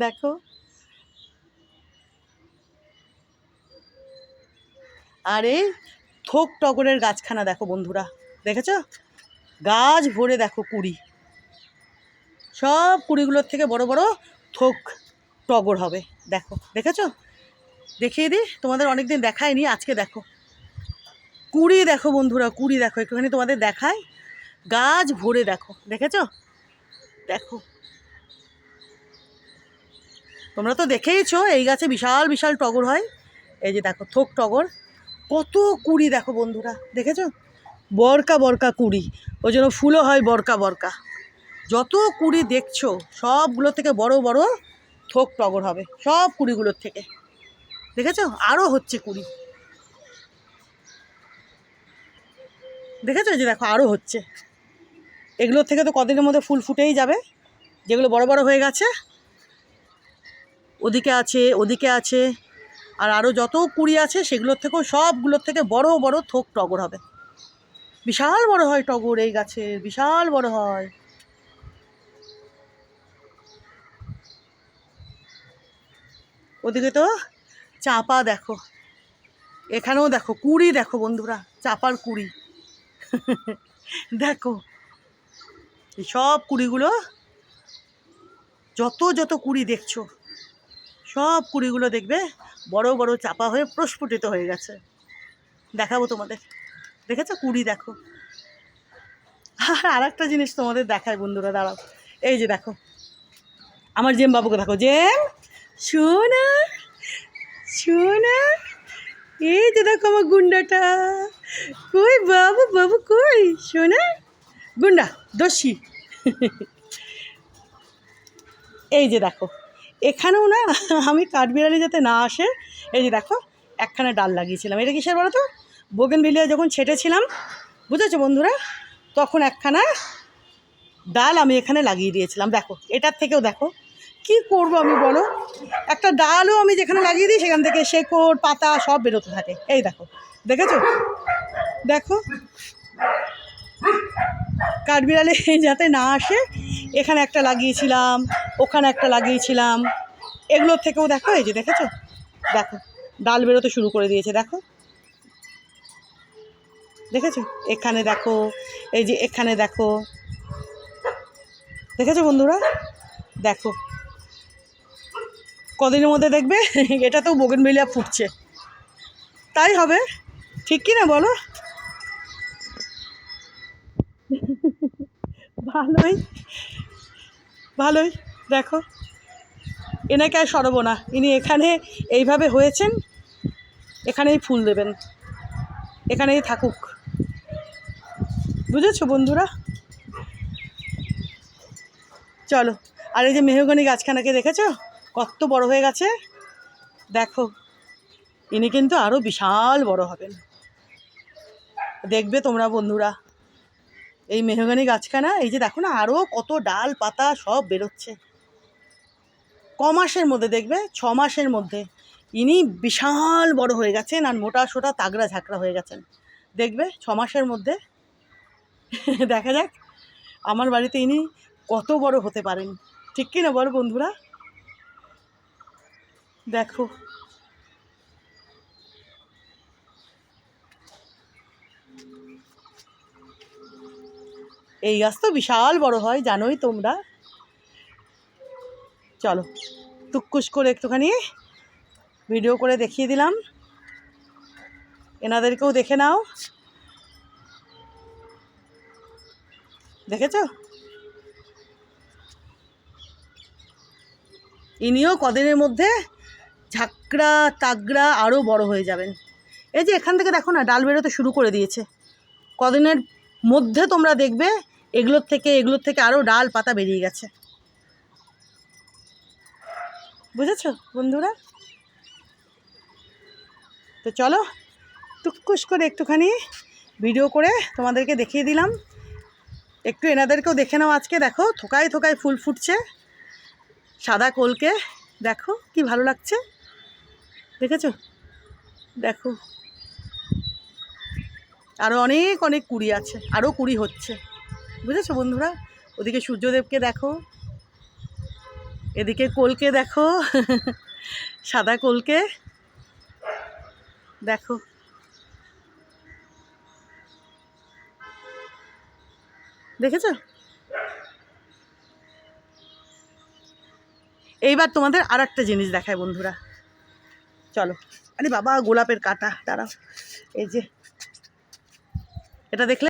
দেখো আর এই থোক টগরের গাছখানা দেখো বন্ধুরা, দেখেছো? গাছ ভরে দেখো কুড়ি, সব কুড়িগুলোর থেকে বড় বড় থোক টগর হবে। দেখো, দেখেছো? দেখিয়ে দিই, তোমাদের অনেকদিন দেখায়নি, আজকে দেখো কুড়ি, দেখো বন্ধুরা কুড়ি, দেখো একটুখানি তোমাদের দেখায়। গাছ ভরে দেখো, দেখেছো? দেখো, তোমরা তো দেখেইছো এই গাছে বিশাল বিশাল টগর হয়। এই যে দেখো থোক টগর, কত কুড়ি দেখো বন্ধুরা, দেখেছো? বরকা বরকা কুড়ি, ওই জন্য ফুলও হয় বরকা বরকা। যত কুড়ি দেখছো সবগুলো থেকে বড় বড় থোক টগর হবে, সব কুড়িগুলোর থেকে। দেখেছো? আরও হচ্ছে কুড়ি, দেখেছো? এই যে দেখো আরও হচ্ছে। এগুলোর থেকে তো কদিনের মধ্যে ফুল ফুটেই যাবে, যেগুলো বড় বড় হয়ে গেছে। ওদিকে আছে, ওদিকে আছে, আর আরও যত কুড়ি আছে সেগুলোর থেকেও সবগুলোর থেকে বড় বড় থোক টগর হবে। বিশাল বড় হয় টগর এই গাছের, বিশাল বড় হয়। ওদিকে তো চাপা দেখো, এখানেও দেখো কুড়ি, দেখো বন্ধুরা চাপার কুড়ি। দেখো এই সব কুড়িগুলো, যত যত কুড়ি দেখছো সব কুড়িগুলো দেখবে বড় বড় চাপা হয়ে প্রস্ফুটিত হয়ে গেছে। দেখাবো তোমাদের, দেখেছো কুড়ি? দেখো আর একটা জিনিস তোমাদের দেখায় বন্ধুরা, দাঁড়াও। এই যে দেখো আমার জেম বাবুকে দেখো, জেম শোনা শোনা, এই যে দেখো আমার গুন্ডাটা, কই বাবু, বাবু কই শোনা, গুন্ডা দোষী। এই যে দেখো এখানেও না, আমি কাঠবিড়ালি যাতে না আসে, এই যে দেখো একখানা ডাল লাগিয়েছিলাম। এটা কিসের বলো তো? বোগেনভিলিয়া যখন ছেটেছিলাম, বুঝেছো বন্ধুরা, তখন একখানা ডাল আমি এখানে লাগিয়ে দিয়েছিলাম। দেখো এটার থেকেও দেখো কি করব আমি বলো, একটা ডালও আমি যেখানে লাগিয়ে দিই সেখান থেকে শেকড় পাতা সব বেরোতে থাকে। এই দেখো, দেখেছো? দেখো কাঠবিড়ালি যাতে না আসে এখানে একটা লাগিয়েছিলাম, ওখানে একটা লাগিয়েছিলাম, এগুলোর থেকেও দেখো, এই যে দেখেছো, দেখো ডাল বেরোতে শুরু করে দিয়েছে। দেখো, দেখেছো? এখানে দেখো, এই যে এখানে দেখো, দেখেছো বন্ধুরা? দেখো কদিনের মধ্যে দেখবে এটাতেও বোগেনভিলিয়া ফুটছে। তাই হবে, ঠিক কি না বলো? ভালোই, ভালোই। দেখো এনাকে আর সরাবো না, ইনি এখানে এইভাবে হয়েছেন, এখানেই ফুল দেবেন, এখানেই থাকুক। বুঝেছো বন্ধুরা? চলো, আর এই যে মেহগনি গাছখানাকে দেখেছো কত বড় হয়ে গেছে? দেখো ইনি কিন্তু আরও বিশাল বড় হবেন, দেখবে তোমরা বন্ধুরা। এই মেহগনি গাছখানা, এই যে দেখো না আরও কত ডাল পাতা সব বেরোচ্ছে। কমাসের মধ্যে দেখবে, 6 মাসের মধ্যে ইনি বিশাল বড় হয়ে গেছেন, আর মোটা সোটা তাগড়া ঝাঁকড়া হয়ে গেছেন। দেখবে 6 মাসের মধ্যে। দেখা যাক আমার বাড়িতে ইনি কত বড় হতে পারেন, ঠিক কি না বলো বন্ধুরা? দেখো এই গাছ তো বিশাল বড় হয় জানোই তোমরা। চলো টুকুস করে একটুখানি ভিডিও করে দেখিয়ে দিলাম, এনাদেরকেও দেখে নাও। দেখেছো? ইনিও কদিনের মধ্যে ঝাঁকড়া তাগড়া আরও বড় হয়ে যাবেন। এই যে এখান থেকে দেখো না ডাল বেরোতে শুরু করে দিয়েছে, কদিনের মধ্যে তোমরা দেখবে এগুলোর থেকে আরও ডাল পাতা বেরিয়ে গেছে। বুঝেছো বন্ধুরা? তো চলো টুকুস করে একটুখানি ভিডিও করে তোমাদেরকে দেখিয়ে দিলাম, একটু এনাদেরকেও দেখে নাও। আজকে দেখো থোকায় থোকায় ফুল ফুটছে, সাদা কলকে দেখো কি ভালো লাগছে, দেখেছো? দেখো আরও অনেক অনেক কুড়ি আছে, আরও কুড়ি হচ্ছে। বুঝেছো বন্ধুরা? ওদিকে সূর্যদেবকে দেখো, এদিকে কলকে দেখো, সাদা কলকে দেখো। দেখেছো? এইবার তোমাদের আর একটা জিনিস দেখায় বন্ধুরা, চলো। আরে বাবা, গোলাপের কাঁটা, দাঁড়াও। এই যে এটা দেখলে